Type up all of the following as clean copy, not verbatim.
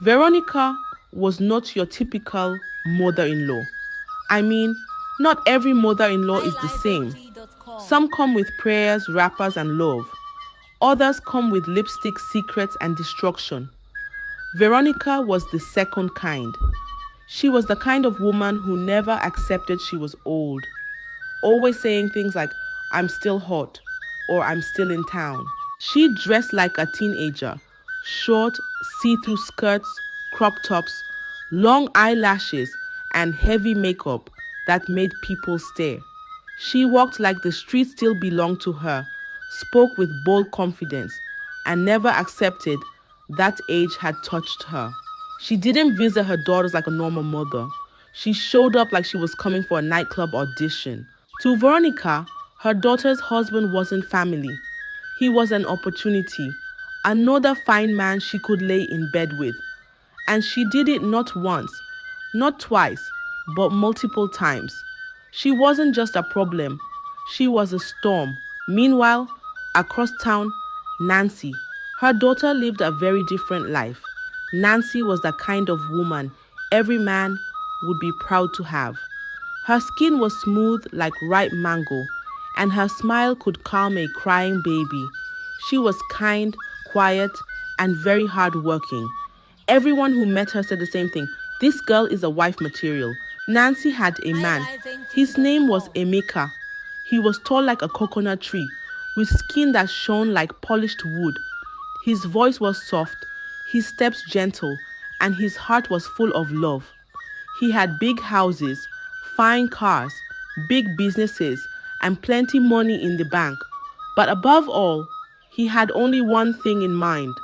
Veronica was not your typical mother-in-law. I mean, not every mother-in-law is the same. Some come with prayers, wrappers, and love. Others come with lipstick, secrets, and destruction. Veronica was the second kind. She was the kind of woman who never accepted she was old, always saying things like, "I'm still hot," or "I'm still in town." She dressed like a teenager, short, see-through skirts, crop tops, long eyelashes, and heavy makeup that made people stare. She walked like the street still belonged to her, spoke with bold confidence, and never accepted that age had touched her. She didn't visit her daughters like a normal mother. She showed up like she was coming for a nightclub audition. To Veronica, her daughter's husband wasn't family. He was an opportunity, another fine man she could lay in bed with. And she did it not once, not twice, but multiple times. She wasn't just a problem, she was a storm. Meanwhile, across town, Nancy, her daughter, lived a very different life. Nancy was the kind of woman every man would be proud to have. Her skin was smooth like ripe mango, and her smile could calm a crying baby. She was kind, quiet, and very hardworking. Everyone who met her said the same thing. This girl is a wife material. Nancy had a man. His name was Emeka. He was tall like a coconut tree, with skin that shone like polished wood. His voice was soft, his steps gentle, and his heart was full of love. He had big houses, fine cars, big businesses, and plenty money in the bank. But above all, he had only one thing in mind: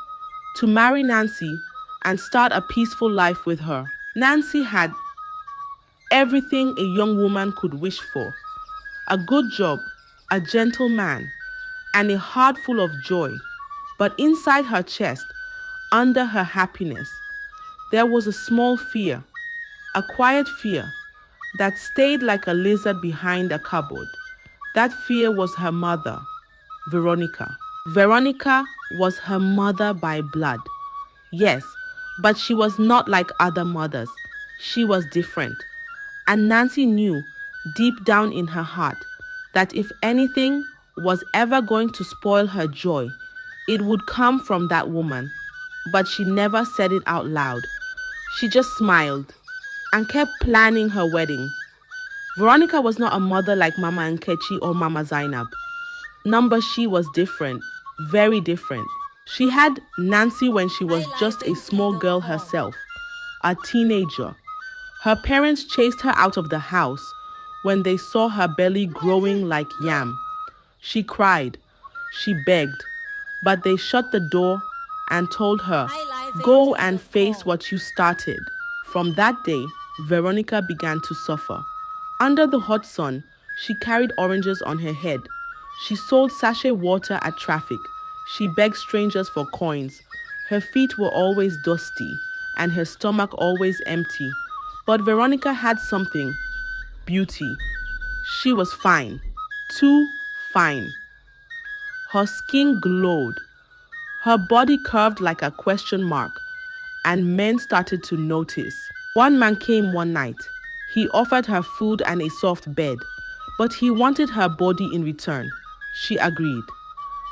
to marry Nancy and start a peaceful life with her. Nancy had everything a young woman could wish for: a good job, a gentle man, and a heart full of joy. But inside her chest, under her happiness, there was a small fear, a quiet fear that stayed like a lizard behind a cupboard. That fear was her mother, Veronica. Veronica was her mother by blood. Yes, but she was not like other mothers. She was different. And Nancy knew deep down in her heart that if anything was ever going to spoil her joy, it would come from that woman. But she never said it out loud. She just smiled and kept planning her wedding. Veronica was not a mother like Mama Nkechi or Mama Zainab. She was different, very different. She had Nancy when she was just a small girl herself, a teenager. Her parents chased her out of the house when they saw her belly growing like yam. She cried, she begged, but they shut the door and told her, "Go and face what you started." From that day, Veronica began to suffer. Under the hot sun, she carried oranges on her head. She sold sachet water at traffic. She begged strangers for coins. Her feet were always dusty and her stomach always empty. But Veronica had something: beauty. She was fine, too fine. Her skin glowed. Her body curved like a question mark, and men started to notice. One man came one night. He offered her food and a soft bed, but he wanted her body in return. She agreed.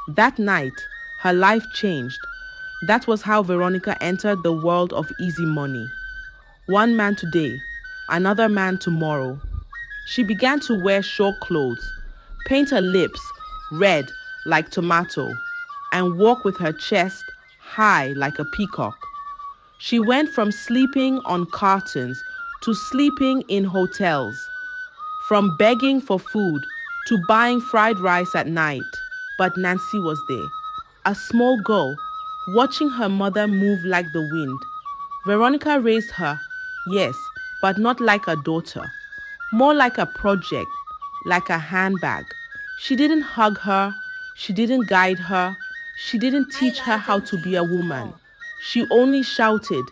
That night, her life changed. That was how Veronica entered the world of easy money. One man today, another man tomorrow. She began to wear short clothes, paint her lips red like tomato, and walk with her chest high like a peacock. She went from sleeping on cartons to sleeping in hotels, from begging for food to buying fried rice at night. But Nancy was there, a small girl, watching her mother move like the wind. Veronica raised her, yes, but not like a daughter, more like a project, like a handbag. She didn't hug her, she didn't guide her, she didn't teach her how to be a woman. She only shouted,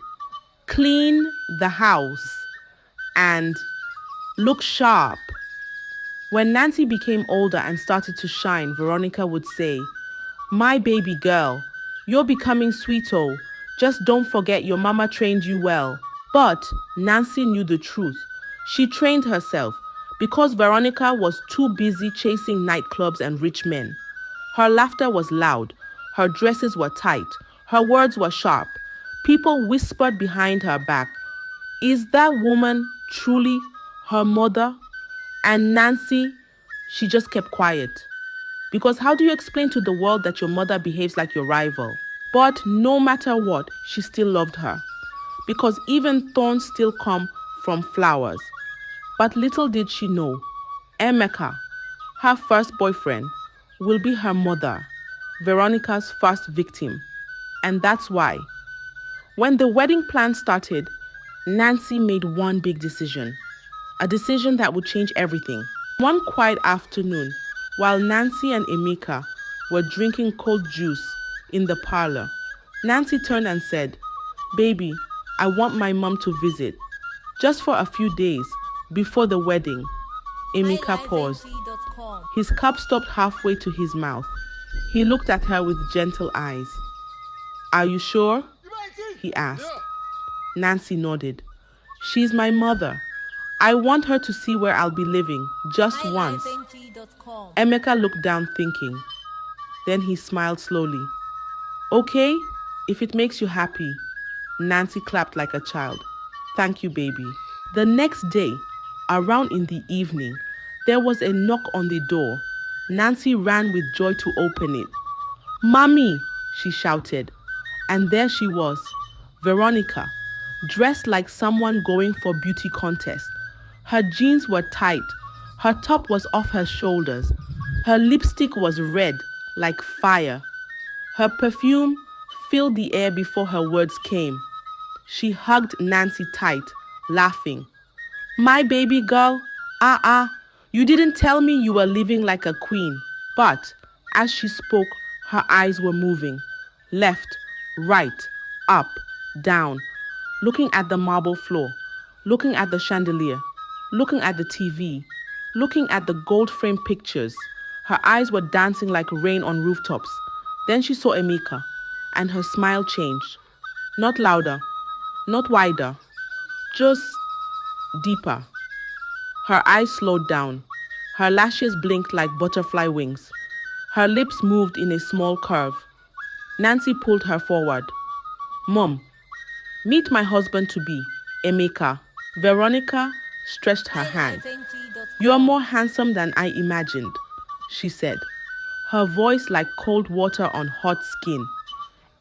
"Clean the house," and "Look sharp." When Nancy became older and started to shine, Veronica would say, "My baby girl, you're becoming sweet, oh. Just don't forget your mama trained you well. But Nancy knew the truth. She trained herself because Veronica was too busy chasing nightclubs and rich men. Her laughter was loud. Her dresses were tight. Her words were sharp. People whispered behind her back, "Is that woman truly her mother?" And Nancy, she just kept quiet. Because how do you explain to the world that your mother behaves like your rival? But no matter what, she still loved her. Because even thorns still come from flowers. But little did she know, Emeka, her first boyfriend, will be her mother, Veronica's first victim. And that's why, when the wedding plan started, Nancy made one big decision. A decision that would change everything. One quiet afternoon, while Nancy and Emeka were drinking cold juice in the parlor, Nancy turned and said, "Baby, I want my mom to visit. Just for a few days before the wedding." Emeka paused. His cup stopped halfway to his mouth. He looked at her with gentle eyes. "Are you sure?" he asked. Nancy nodded. "She's my mother. I want her to see where I'll be living, just once." Emeka looked down thinking. Then he smiled slowly. "Okay, if it makes you happy." Nancy clapped like a child. "Thank you, baby." The next day, around in the evening, there was a knock on the door. Nancy ran with joy to open it. "Mommy," she shouted. And there she was, Veronica, dressed like someone going for beauty contest. Her jeans were tight. Her top was off her shoulders. Her lipstick was red like fire. Her perfume filled the air before her words came. She hugged Nancy tight, laughing. "My baby girl, you didn't tell me you were living like a queen." But as she spoke, her eyes were moving. Left, right, up, down, looking at the marble floor, looking at the chandelier, looking at the TV, looking at the gold-framed pictures. Her eyes were dancing like rain on rooftops. Then she saw Emeka, and her smile changed. Not louder, not wider, just deeper. Her eyes slowed down. Her lashes blinked like butterfly wings. Her lips moved in a small curve. Nancy pulled her forward. "Mom, meet my husband-to-be, Emeka." Veronica stretched her hand. "You're more handsome than I imagined," she said, her voice like cold water on hot skin.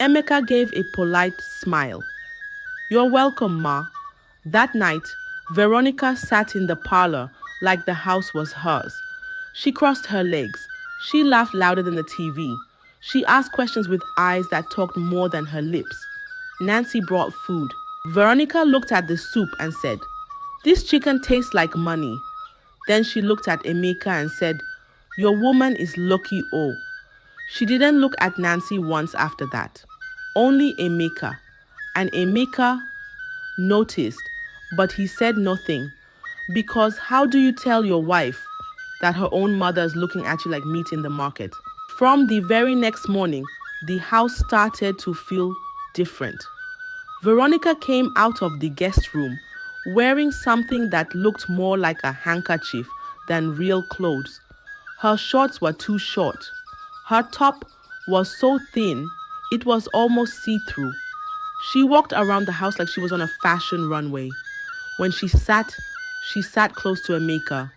Emeka gave a polite smile. "You're welcome, Ma." That night, Veronica sat in the parlor like the house was hers. She crossed her legs. She laughed louder than the TV. She asked questions with eyes that talked more than her lips. Nancy brought food. Veronica looked at the soup and said, "This chicken tastes like money." Then she looked at Emeka and said, "Your woman is lucky, oh." She didn't look at Nancy once after that. Only Emeka. And Emeka noticed, but he said nothing. Because how do you tell your wife that her own mother is looking at you like meat in the market? From the very next morning, the house started to feel different. Veronica came out of the guest room wearing something that looked more like a handkerchief than real clothes. Her shorts were too short. Her top was so thin, it was almost see-through. She walked around the house like she was on a fashion runway. When she sat close to Emeka.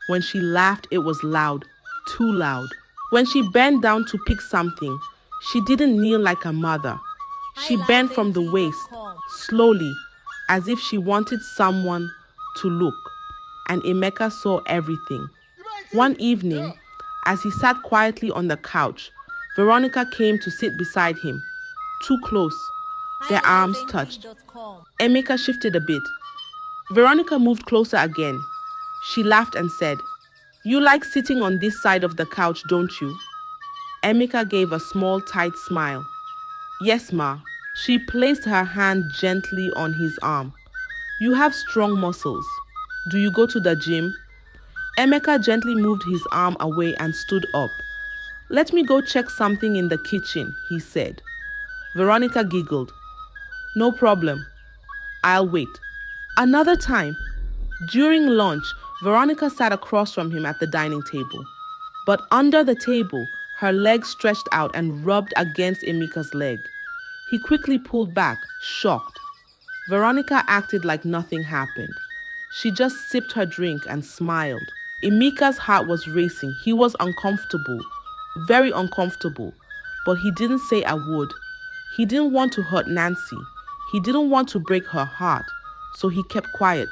When she laughed, it was loud, too loud. When she bent down to pick something, she didn't kneel like a mother. She bent from the waist, slowly, as if she wanted someone to look. And Emeka saw everything. One evening, as he sat quietly on the couch, Veronica came to sit beside him. Too close. Their arms touched. Emeka shifted a bit. Veronica moved closer again. She laughed and said, "You like sitting on this side of the couch, don't you?" Emeka gave a small, tight smile. "Yes, Ma." She placed her hand gently on his arm. "You have strong muscles. Do you go to the gym?" Emeka gently moved his arm away and stood up. "Let me go check something in the kitchen," he said. Veronica giggled. No problem. I'll wait. Another time, during lunch, Veronica sat across from him at the dining table. But under the table, her legs stretched out and rubbed against Emeka's leg. He quickly pulled back, shocked. Veronica acted like nothing happened. She just sipped her drink and smiled. Emeka's heart was racing. He was uncomfortable, very uncomfortable, but he didn't say a word. He didn't want to hurt Nancy. He didn't want to break her heart, so he kept quiet.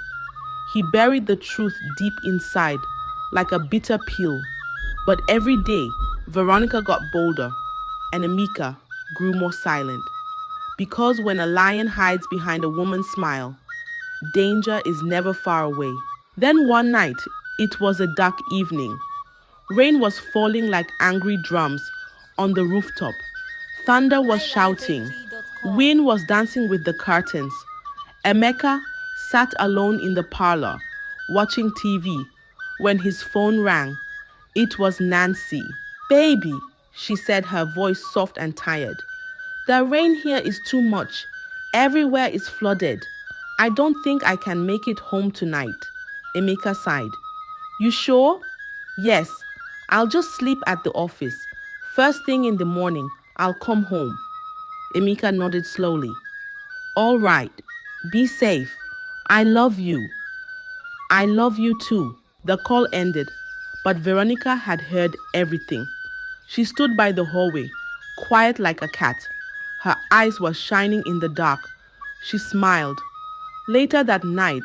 He buried the truth deep inside, like a bitter pill. But every day, Veronica got bolder, and Emeka grew more silent. Because when a lion hides behind a woman's smile, danger is never far away. Then one night, it was a dark evening. Rain was falling like angry drums on the rooftop. Thunder was shouting. Wind was dancing with the curtains. Emeka sat alone in the parlor, watching TV, when his phone rang. It was Nancy. "Baby," she said, her voice soft and tired. "The rain here is too much. Everywhere is flooded. I don't think I can make it home tonight." Emeka sighed. "You sure?" "Yes. I'll just sleep at the office. First thing in the morning, I'll come home." Emeka nodded slowly. "All right. Be safe. I love you." "I love you too." The call ended, but Veronica had heard everything. She stood by the hallway, quiet like a cat. Her eyes were shining in the dark. She smiled. Later that night,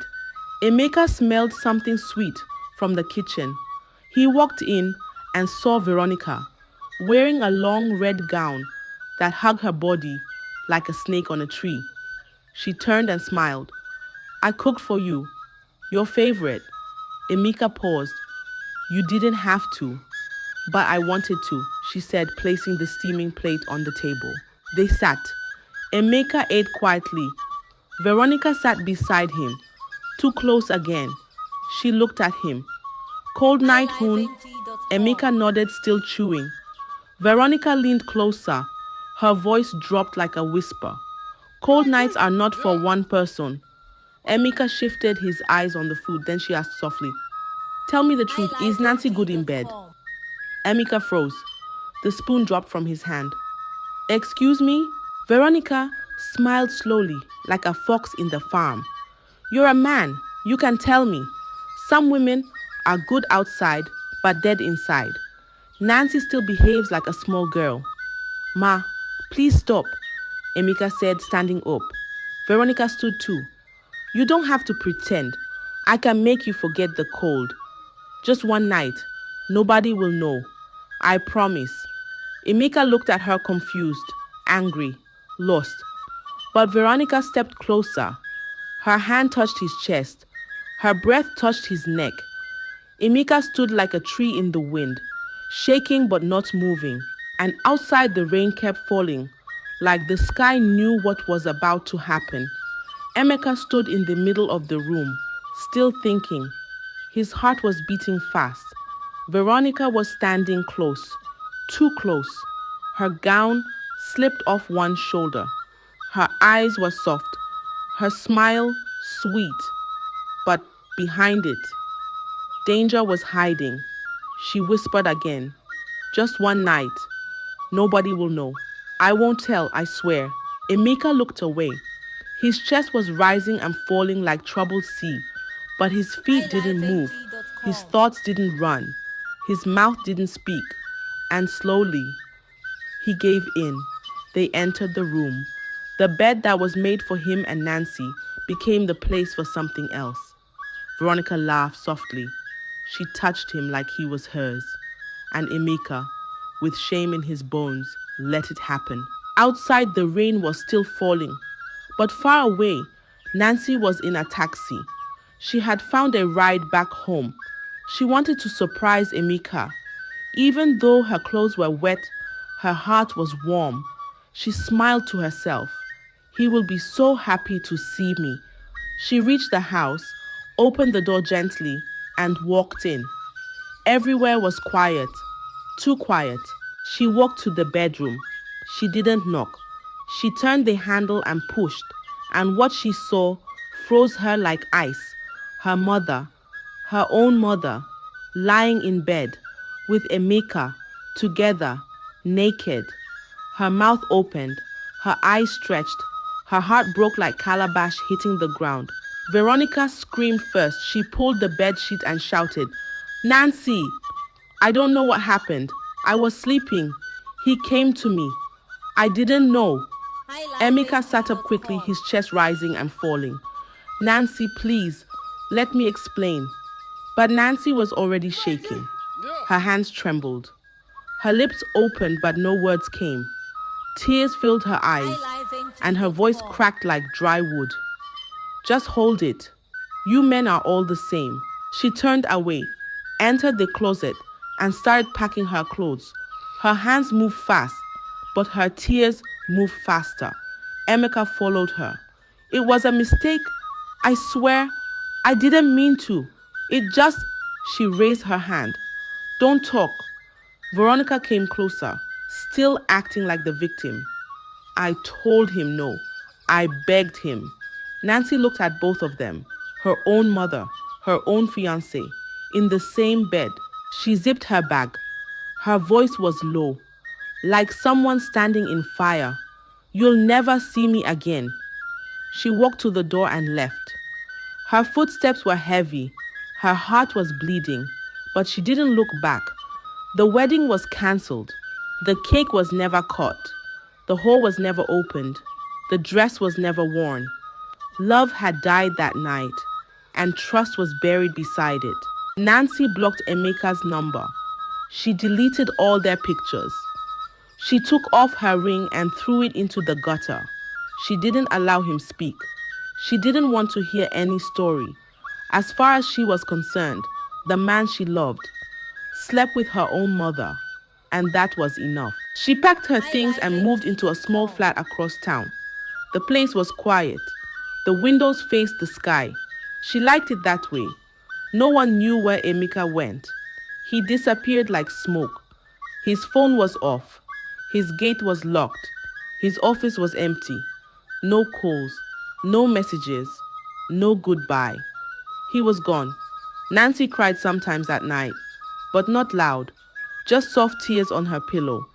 Emeka smelled something sweet from the kitchen. He walked in and saw Veronica, wearing a long red gown that hugged her body like a snake on a tree. She turned and smiled. "I cooked for you. Your favorite." Emeka paused. "You didn't have to, but I wanted to," she said, placing the steaming plate on the table. They sat. Emeka ate quietly. Veronica sat beside him, too close again. She looked at him. "Cold night, Hoon?" Emeka nodded, still chewing. Veronica leaned closer. Her voice dropped like a whisper. "Cold nights are not for one person." Emeka shifted his eyes on the food. Then she asked softly, "Tell me the truth, is Nancy good in bed?" Emeka froze. The spoon dropped from his hand. "Excuse me?" Veronica smiled slowly, like a fox in the farm. "You're a man. You can tell me. Some women are good outside, but dead inside. Nancy still behaves like a small girl." "Ma, please stop," Emeka said, standing up. Veronica stood too. "You don't have to pretend. I can make you forget the cold. Just one night. Nobody will know. I promise." Emeka looked at her confused, angry, lost. But Veronica stepped closer. Her hand touched his chest. Her breath touched his neck. Emeka stood like a tree in the wind, shaking but not moving. And outside the rain kept falling, like the sky knew what was about to happen. Emeka stood in the middle of the room, still thinking. His heart was beating fast. Veronica was standing close, too close. Her gown slipped off one shoulder. Her eyes were soft, her smile sweet, but behind it, danger was hiding. She whispered again, "Just one night. Nobody will know. I won't tell, I swear." Emeka looked away. His chest was rising and falling like troubled sea, but his feet didn't move. His thoughts didn't run. His mouth didn't speak. And slowly, he gave in. They entered the room. The bed that was made for him and Nancy became the place for something else. Veronica laughed softly. She touched him like he was hers. And Emeka, with shame in his bones, let it happen. Outside, the rain was still falling. But far away, Nancy was in a taxi. She had found a ride back home. She wanted to surprise Emeka. Even though her clothes were wet, her heart was warm. She smiled to herself. He will be so happy to see me. She reached the house, opened the door gently, and walked in. Everywhere was quiet, too quiet. She walked to the bedroom. She didn't knock. She turned the handle and pushed. and what she saw froze her like ice. Her mother, her own mother, lying in bed with Emeka, together, naked, her mouth opened, her eyes stretched, her heart broke like calabash hitting the ground. Veronica screamed first. She pulled the bedsheet and shouted, "Nancy, I don't know what happened. I was sleeping. He came to me. I didn't know." Emeka sat up quickly, his chest rising and falling. "Nancy, please, let me explain." But Nancy was already shaking. Her hands trembled. Her lips opened, but no words came. Tears filled her eyes, and her voice cracked like dry wood. "Just hold it. You men are all the same." She turned away, entered the closet, and started packing her clothes. Her hands moved fast, but her tears moved faster. Emeka followed her. "It was a mistake. I swear, I didn't mean to. She raised her hand. "Don't talk." Veronica came closer, still acting like the victim. "I told him no. I begged him." Nancy looked at both of them, her own mother, her own fiancé, in the same bed. She zipped her bag. Her voice was low, like someone standing in fire. "You'll never see me again." She walked to the door and left. Her footsteps were heavy. Her heart was bleeding, but she didn't look back. The wedding was cancelled. The cake was never cut. The hole was never opened. The dress was never worn. Love had died that night, and trust was buried beside it. Nancy blocked Emeka's number. She deleted all their pictures. She took off her ring and threw it into the gutter. She didn't allow him speak. She didn't want to hear any story. As far as she was concerned, the man she loved slept with her own mother, and that was enough. She packed her things and moved into a small flat across town. The place was quiet. The windows faced the sky. She liked it that way. No one knew where Emeka went. He disappeared like smoke. His phone was off. His gate was locked. His office was empty. No calls, no messages, no goodbye. He was gone. Nancy cried sometimes at night, but not loud, just soft tears on her pillow.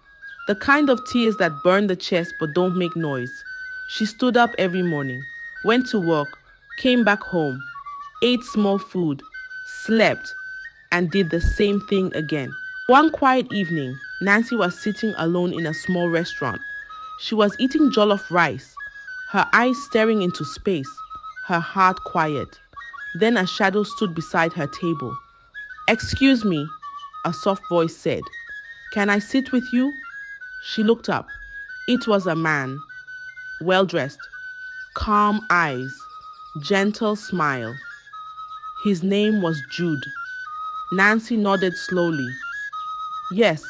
The kind of tears that burn the chest but don't make noise. She stood up every morning, went to work, came back home, ate small food, slept, and did the same thing again. One quiet evening, Nancy was sitting alone in a small restaurant. She was eating jollof rice, her eyes staring into space, her heart quiet. Then a shadow stood beside her table. "Excuse me," a soft voice said. "Can I sit with you?" She looked up. It was a man, well-dressed, calm eyes, gentle smile. His name was Jude. Nancy nodded slowly. "Yes,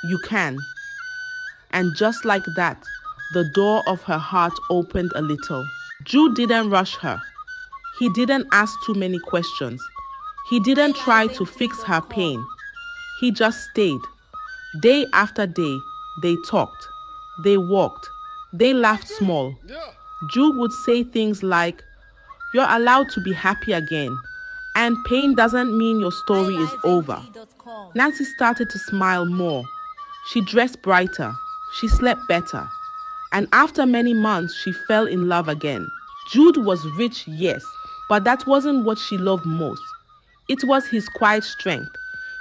you can." And just like that, the door of her heart opened a little. Jude didn't rush her. He didn't ask too many questions. He didn't try to fix her pain. He just stayed. Day after day, they talked, they walked, they laughed small. Jude would say things like, "You're allowed to be happy again, and pain doesn't mean your story is over." Nancy started to smile more. She dressed brighter. She slept better. And after many months, she fell in love again. Jude was rich, yes, but that wasn't what she loved most. It was his quiet strength,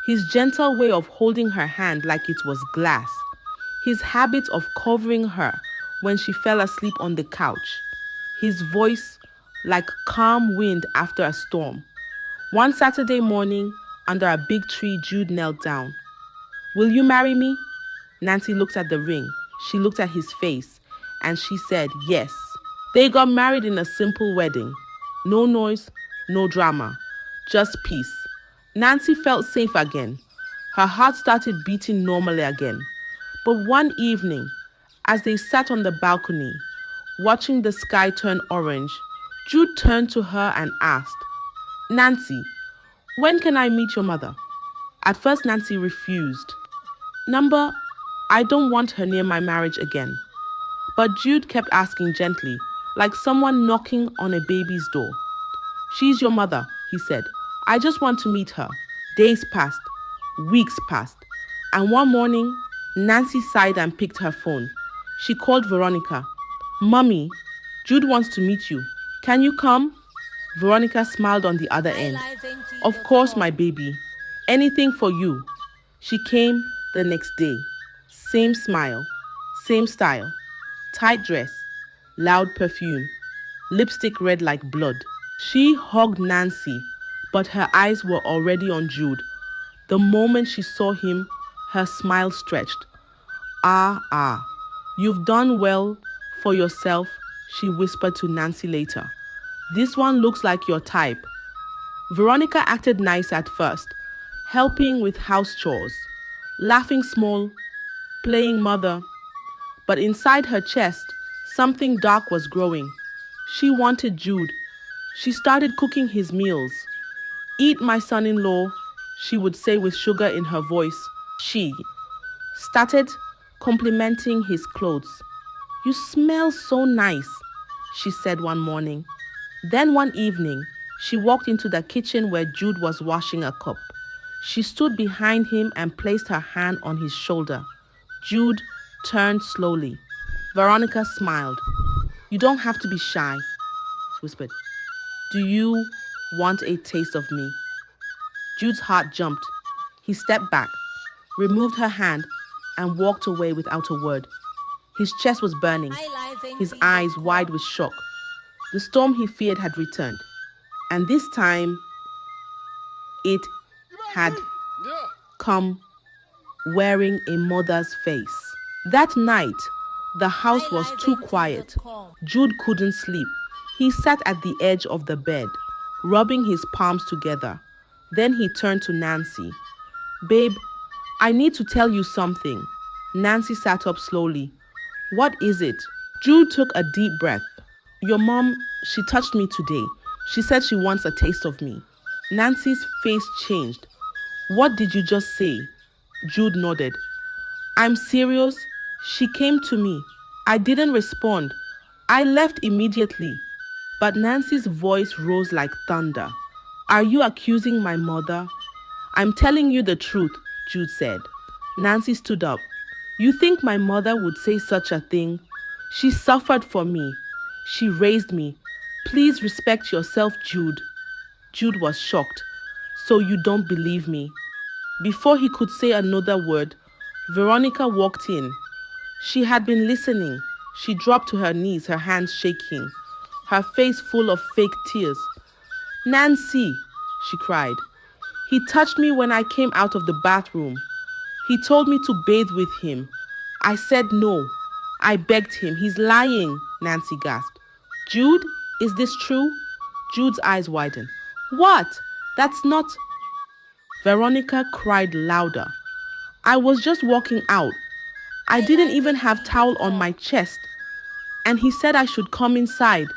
his gentle way of holding her hand like it was glass, his habit of covering her when she fell asleep on the couch, his voice like calm wind after a storm. One Saturday morning, under a big tree, Jude knelt down. "Will you marry me?" Nancy looked at the ring. She looked at his face, and she said yes. They got married in a simple wedding. No noise, no drama, just peace. Nancy felt safe again. Her heart started beating normally again. But one evening, as they sat on the balcony, watching the sky turn orange, Jude turned to her and asked, "Nancy, when can I meet your mother?" At first, Nancy refused. I don't want her near my marriage again." But Jude kept asking gently, like someone knocking on a baby's door. "She's your mother," he said. "I just want to meet her." Days passed, weeks passed, and one morning, Nancy sighed and picked her phone. She called Veronica. "Mommy, Jude wants to meet you. Can you come?" Veronica smiled on the other end. "Of course, my baby. Anything for you." She came the next day. Same smile, same style, tight dress, loud perfume, lipstick red like blood. She hugged Nancy, but her eyes were already on Jude. The moment she saw him, her smile stretched. Ah, you've done well for yourself," she whispered to Nancy later. "This one looks like your type." Veronica acted nice at first, helping with house chores, laughing small, playing mother. But inside her chest, something dark was growing. She wanted Jude. She started cooking his meals. "Eat, my son-in-law," she would say with sugar in her voice. She started complimenting his clothes. "You smell so nice," she said one morning. Then one evening, she walked into the kitchen where Jude was washing a cup. She stood behind him and placed her hand on his shoulder. Jude turned slowly. Veronica smiled. "You don't have to be shy," she whispered. "Do you want a taste of me?" Jude's heart jumped. He stepped back, removed her hand, and walked away without a word. His chest was burning, his eyes wide with shock. The storm he feared had returned, and this time it had come wearing a mother's face. That night, the house was too quiet. Jude couldn't sleep. He sat at the edge of the bed, rubbing his palms together. Then he turned to Nancy. "Babe, I need to tell you something." Nancy sat up slowly. "What is it?" Jude took a deep breath. "Your mom, she touched me today. She said she wants a taste of me." Nancy's face changed. "What did you just say?" Jude nodded. "I'm serious. She came to me. I didn't respond. I left immediately." But Nancy's voice rose like thunder. "Are you accusing my mother?" "I'm telling you the truth," Jude said. Nancy stood up. "You think my mother would say such a thing? She suffered for me. She raised me. Please respect yourself, Jude." Jude was shocked. "So you don't believe me?" Before he could say another word, Veronica walked in. She had been listening. She dropped to her knees, her hands shaking, her face full of fake tears. "Nancy," she cried. "He touched me when I came out of the bathroom. He told me to bathe with him. I said no. I begged him. He's lying," Nancy gasped. "Jude, is this true?" Jude's eyes widened. "What? That's not..." Veronica cried louder. "I was just walking out. I didn't even have towel on my chest. And he said I should come inside.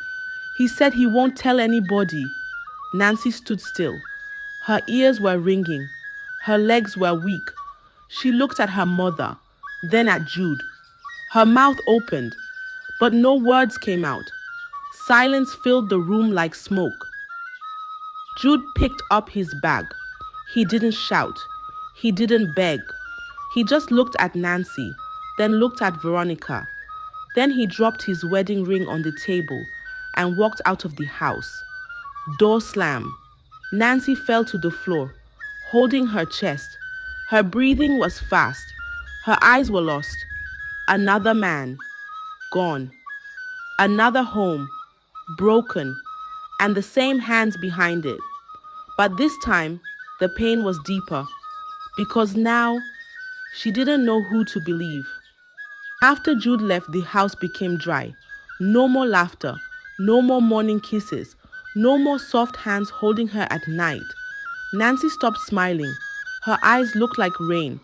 He said he won't tell anybody." Nancy stood still. Her ears were ringing. Her legs were weak. She looked at her mother, then at Jude. Her mouth opened, but no words came out. Silence filled the room like smoke. Jude picked up his bag. He didn't shout. He didn't beg. He just looked at Nancy, then looked at Veronica. Then he dropped his wedding ring on the table and walked out of the house. Door slam. Nancy fell to the floor, holding her chest. Her breathing was fast. Her eyes were lost. Another man, gone. Another home, broken, and the same hands behind it. But this time, the pain was deeper, because now she didn't know who to believe. After Jude left, the house became dry. No more laughter, no more morning kisses, no more soft hands holding her at night. Nancy stopped smiling. Her eyes looked like rain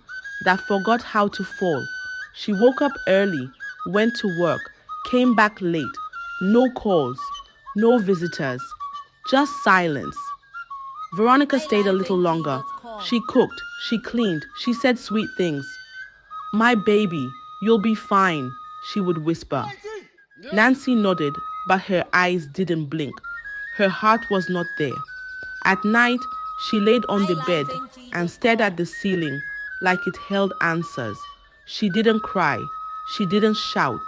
that forgot how to fall. She woke up early, went to work, came back late. No calls, no visitors, just silence. Veronica stayed a little longer. She cooked, she cleaned, she said sweet things. "My baby, you'll be fine," she would whisper. Nancy nodded, but her eyes didn't blink. Her heart was not there. At night, she laid on the bed and stared at the ceiling like it held answers. She didn't cry. She didn't shout.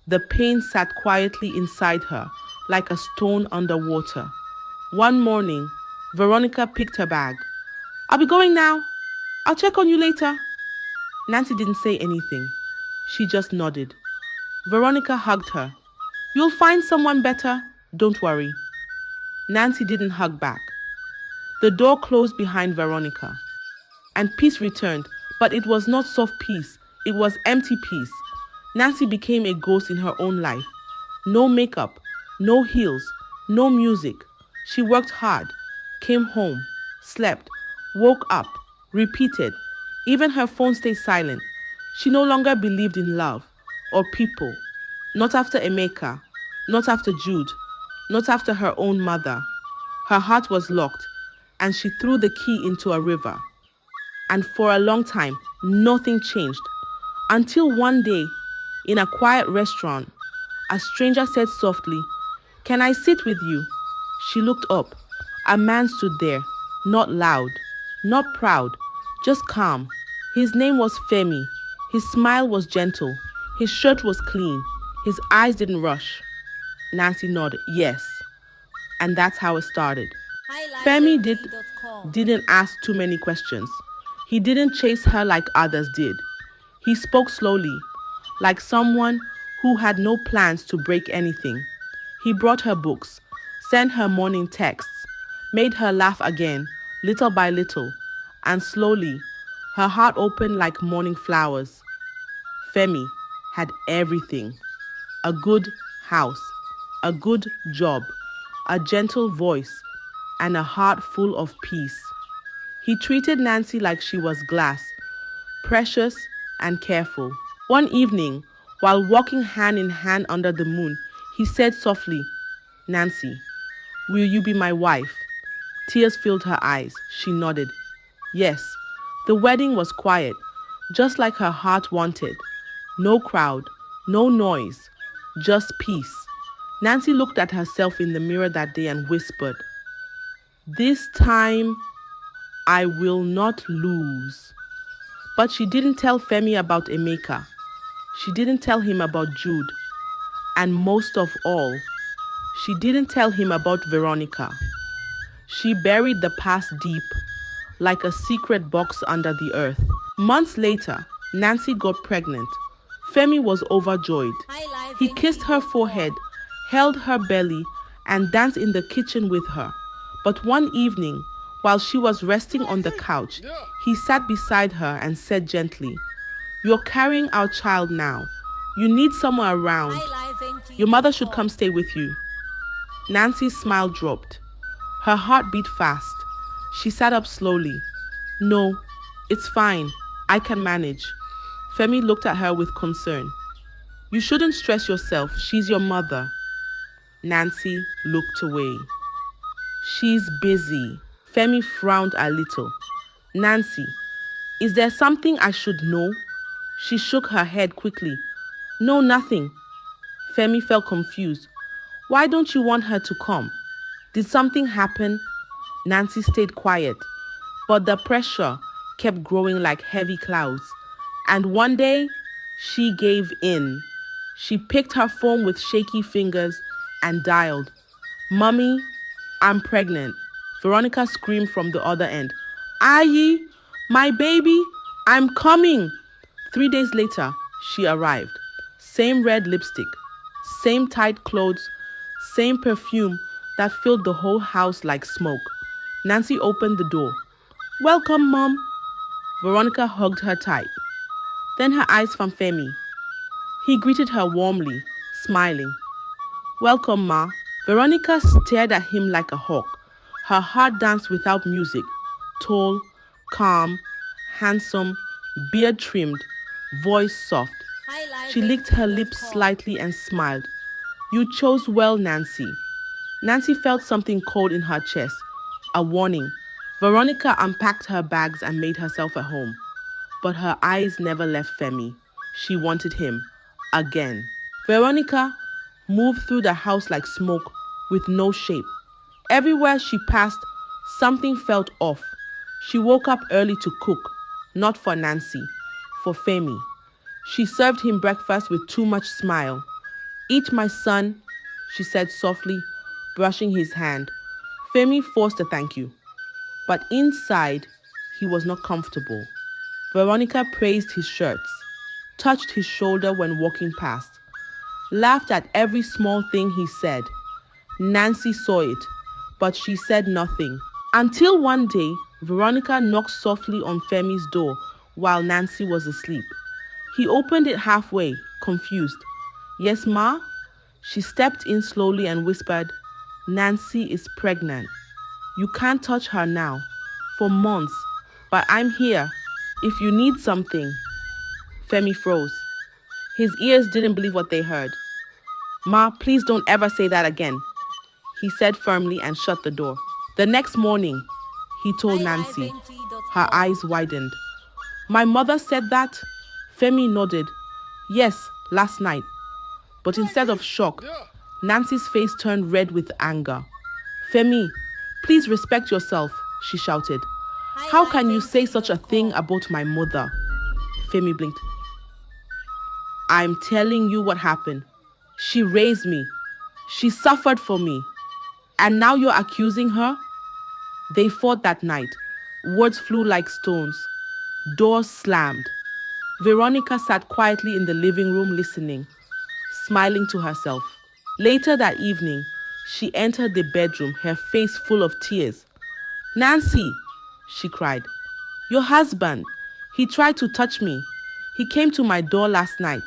The pain sat quietly inside her like a stone underwater. One morning, Veronica picked her bag. "I'll be going now. I'll check on you later." Nancy didn't say anything. She just nodded. Veronica hugged her. "You'll find someone better. Don't worry." Nancy didn't hug back. The door closed behind Veronica, and peace returned, but it was not soft peace. It was empty peace. Nancy became a ghost in her own life. No makeup, no heels, no music. She worked hard, came home, slept, woke up, repeated. Even her phone stayed silent. She no longer believed in love or people. Not after Emeka, not after Jude, not after her own mother. Her heart was locked, and she threw the key into a river. And for a long time, nothing changed. Until one day, in a quiet restaurant, a stranger said softly, "Can I sit with you?" She looked up. A man stood there, not loud, not proud, just calm. His name was Femi. His smile was gentle. His shirt was clean. His eyes didn't rush. Nancy nodded, yes. And that's how it started. Femi didn't ask too many questions. He didn't chase her like others did. He spoke slowly, like someone who had no plans to break anything. He brought her books, sent her morning texts, made her laugh again, little by little, and slowly, her heart opened like morning flowers. Femi had everything: a good house, a good job, a gentle voice, and a heart full of peace. He treated Nancy like she was glass, precious and careful. One evening, while walking hand in hand under the moon, he said softly, "Nancy, will you be my wife?" Tears filled her eyes. She nodded. Yes. The wedding was quiet, just like her heart wanted. No crowd, no noise, just peace. Nancy looked at herself in the mirror that day and whispered, "This time, I will not lose." But she didn't tell Femi about Emeka. She didn't tell him about Jude. And most of all, she didn't tell him about Veronica. She buried the past deep, like a secret box under the earth. Months later, Nancy got pregnant. Femi was overjoyed. He kissed her forehead, held her belly, and danced in the kitchen with her. But one evening, while she was resting on the couch, he sat beside her and said gently, "You're carrying our child now. You need someone around. Your mother should come stay with you." Nancy's smile dropped. Her heart beat fast. She sat up slowly. "No, it's fine. I can manage." Femi looked at her with concern. "You shouldn't stress yourself. She's your mother." Nancy looked away. "She's busy." Femi frowned a little. "Nancy, is there something I should know?" She shook her head quickly. "No, nothing." Femi felt confused. "Why don't you want her to come? Did something happen?" Nancy stayed quiet, but the pressure kept growing like heavy clouds. And one day, she gave in. She picked her phone with shaky fingers and dialed. "Mommy, I'm pregnant." Veronica screamed from the other end. "Ayi, my baby, I'm coming." 3 days later, she arrived. Same red lipstick, same tight clothes, same perfume that filled the whole house like smoke. Nancy opened the door. "Welcome, Mom." Veronica hugged her tight. Then her eyes found Femi. He greeted her warmly, smiling. "Welcome, Ma." Veronica stared at him like a hawk. Her heart danced without music. Tall, calm, handsome, beard trimmed, voice soft. She licked her lips slightly and smiled. "You chose well, Nancy." Nancy felt something cold in her chest, a warning. Veronica unpacked her bags and made herself at home. But her eyes never left Femi. She wanted him. Again. Veronica, moved through the house like smoke with no shape. Everywhere she passed, something felt off. She woke up early to cook, not for Nancy, for Femi. She served him breakfast with too much smile. "Eat, my son," she said softly, brushing his hand. Femi forced a thank you, but inside, he was not comfortable. Veronica praised his shirts, touched his shoulder when walking past, laughed at every small thing he said. Nancy saw it, but she said nothing. Until one day, Veronica knocked softly on Femi's door while Nancy was asleep. He opened it halfway, confused. "Yes, Ma?" She stepped in slowly and whispered, "Nancy is pregnant. You can't touch her now, for months, but I'm here if you need something." Femi froze. His ears didn't believe what they heard. "Ma, please don't ever say that again," he said firmly and shut the door. The next morning, he told Nancy. Her eyes widened. "My mother said that?" Femi nodded. "Yes, last night." But instead of shock, Nancy's face turned red with anger. "Femi, please respect yourself," she shouted. "How can you say such a thing about my mother?" Femi blinked. "I'm telling you what happened. She raised me. She suffered for me. And now you're accusing her?" They fought that night. Words flew like stones. Doors slammed. Veronica sat quietly in the living room listening, smiling to herself. Later that evening, she entered the bedroom, her face full of tears. "Nancy," she cried, "your husband, he tried to touch me. He came to my door last night.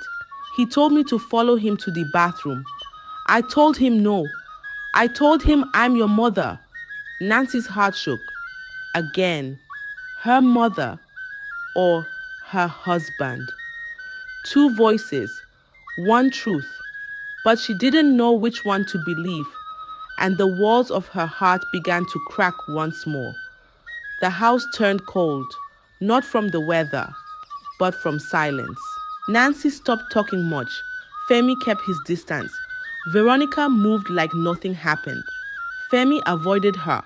He told me to follow him to the bathroom. I told him no. I told him I'm your mother." Nancy's heart shook. Again, her mother or her husband. Two voices, one truth, but she didn't know which one to believe, and the walls of her heart began to crack once more. The house turned cold, not from the weather, but from silence. Nancy stopped talking much. Femi kept his distance. Veronica moved like nothing happened. Femi avoided her.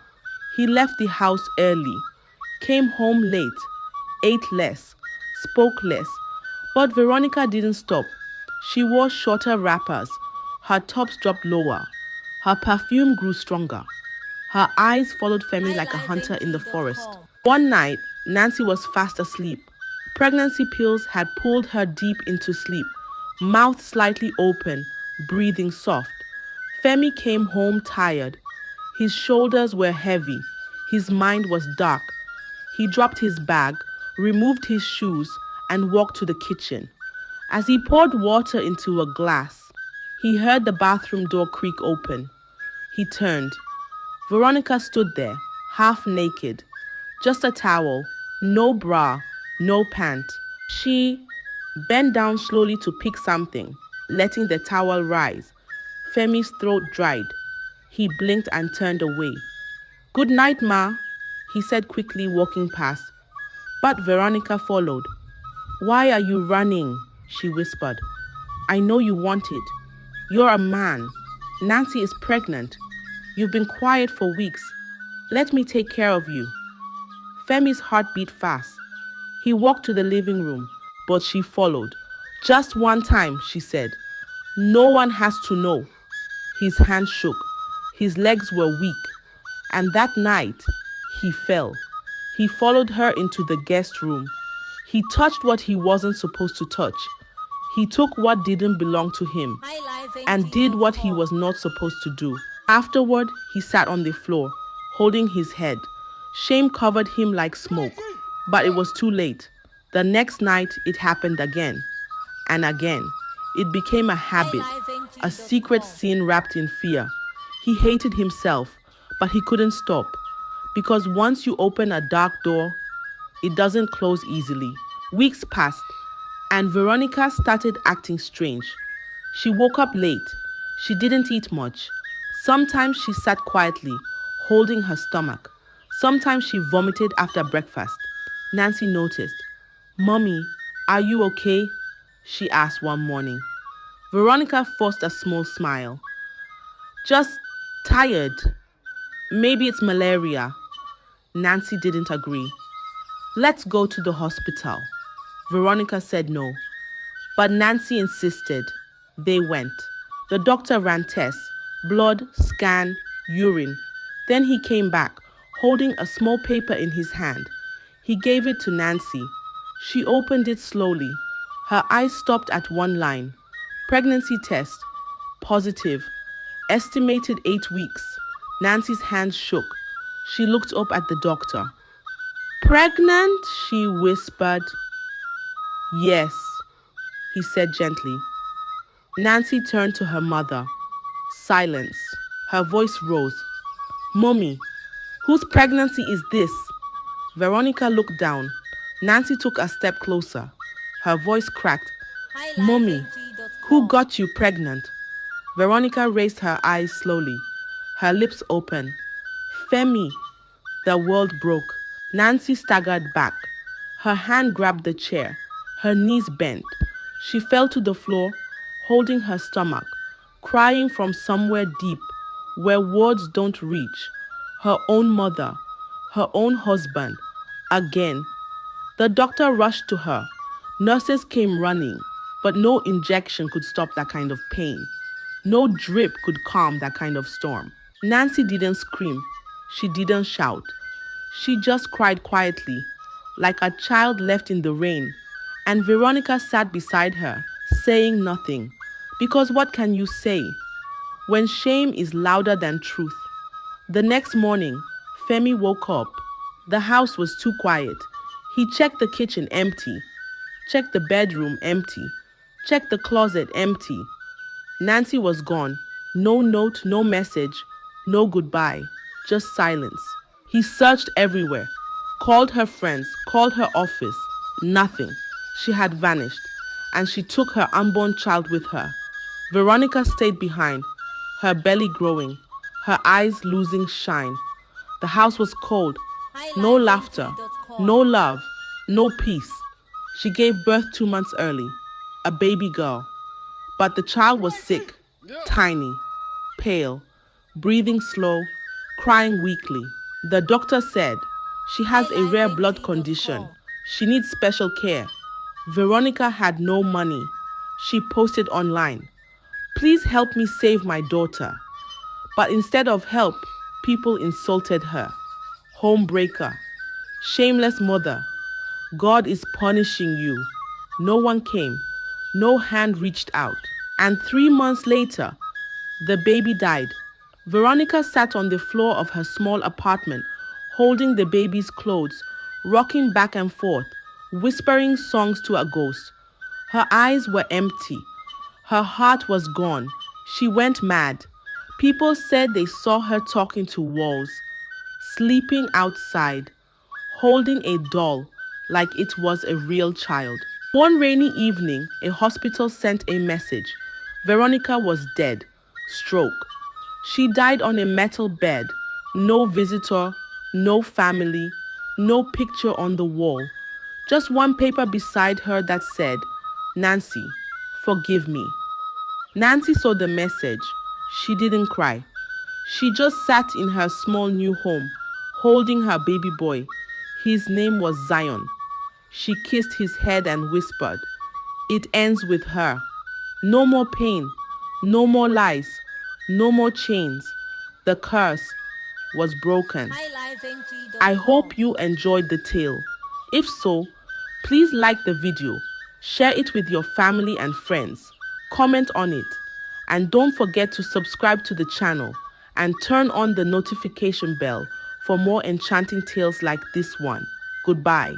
He left the house early, came home late, ate less, spoke less. But Veronica didn't stop. She wore shorter wrappers. Her tops dropped lower. Her perfume grew stronger. Her eyes followed Femi like a hunter in the forest. One night, Nancy was fast asleep. Pregnancy pills had pulled her deep into sleep, mouth slightly open, breathing soft. Femi came home tired. His shoulders were heavy. His mind was dark. He dropped his bag, removed his shoes, and walked to the kitchen. As he poured water into a glass, he heard the bathroom door creak open. He turned. Veronica stood there, half naked. Just a towel, no bra, no pant. She bent down slowly to pick something, letting the towel rise. Femi's throat dried. He blinked and turned away. "Good night, Ma," he said quickly, walking past. But Veronica followed. "Why are you running?" she whispered. "I know you want it. You're a man. Nancy is pregnant. You've been quiet for weeks. Let me take care of you." Femi's heart beat fast. He walked to the living room, but she followed. "Just one time," she said. "No one has to know." His hands shook. His legs were weak. And that night, he fell. He followed her into the guest room. He touched what he wasn't supposed to touch. He took what didn't belong to him and did what he was not supposed to do. Afterward, he sat on the floor, holding his head. Shame covered him like smoke, but it was too late. The next night, it happened again and again. It became a habit, a secret sin wrapped in fear. He hated himself, but he couldn't stop, because once you open a dark door, it doesn't close easily. Weeks passed, and Veronica started acting strange. She woke up late. She didn't eat much. Sometimes she sat quietly, holding her stomach. Sometimes she vomited after breakfast. Nancy noticed. "Mommy, are you okay?" she asked one morning. Veronica forced a small smile. Just tired. Maybe it's malaria. Nancy didn't agree. Let's go to the hospital. Veronica said no, but Nancy insisted. They went. The doctor ran tests, blood, scan, urine. Then he came back, holding a small paper in his hand. He gave it to Nancy. She opened it slowly. Her eyes stopped at one line. Pregnancy test. Positive. Estimated 8 weeks. Nancy's hands shook. She looked up at the doctor. Pregnant? She whispered. Yes, he said gently. Nancy turned to her mother. Silence. Her voice rose. Mommy, whose pregnancy is this? Veronica looked down. Nancy took a step closer. Her voice cracked. Mommy, who got you pregnant? Veronica raised her eyes slowly. Her lips open. Femi. The world broke. Nancy staggered back. Her hand grabbed the chair. Her knees bent. She fell to the floor, holding her stomach, crying from somewhere deep, where words don't reach. Her own mother, her own husband, again. The doctor rushed to her. Nurses came running, but no injection could stop that kind of pain. No drip could calm that kind of storm. Nancy didn't scream. She didn't shout. She just cried quietly, like a child left in the rain. And Veronica sat beside her, saying nothing. Because what can you say when shame is louder than truth? The next morning, Femi woke up. The house was too quiet. He checked the kitchen empty, checked the bedroom empty, checked the closet empty. Nancy was gone. No note, no message, no goodbye, just silence. He searched everywhere, called her friends, called her office. Nothing. She had vanished, and she took her unborn child with her. Veronica stayed behind, her belly growing, her eyes losing shine. The house was cold. No laughter, no love, no peace. She gave birth 2 months early, a baby girl. But the child was sick, tiny, pale, breathing slow, crying weakly. The doctor said, she has a rare blood condition. She needs special care. Veronica had no money. She posted online, please help me save my daughter. But instead of help, people insulted her. Homebreaker, shameless mother, God is punishing you. No one came. No hand reached out. And 3 months later, the baby died. Veronica sat on the floor of her small apartment, holding the baby's clothes, rocking back and forth, whispering songs to a ghost. Her eyes were empty. Her heart was gone. She went mad. People said they saw her talking to walls, sleeping outside, holding a doll like it was a real child. One rainy evening, a hospital sent a message. Veronica was dead. Stroke. She died on a metal bed. No visitor, no family, no picture on the wall. Just one paper beside her that said, Nancy, forgive me. Nancy saw the message. She didn't cry. She just sat in her small new home, holding her baby boy. His name was Zion. She kissed his head and whispered, it ends with her. No more pain, no more lies, no more chains. The curse was broken. I hope you enjoyed the tale. If so, please like the video, share it with your family and friends, comment on it, and don't forget to subscribe to the channel and turn on the notification bell for more enchanting tales like this one. Goodbye.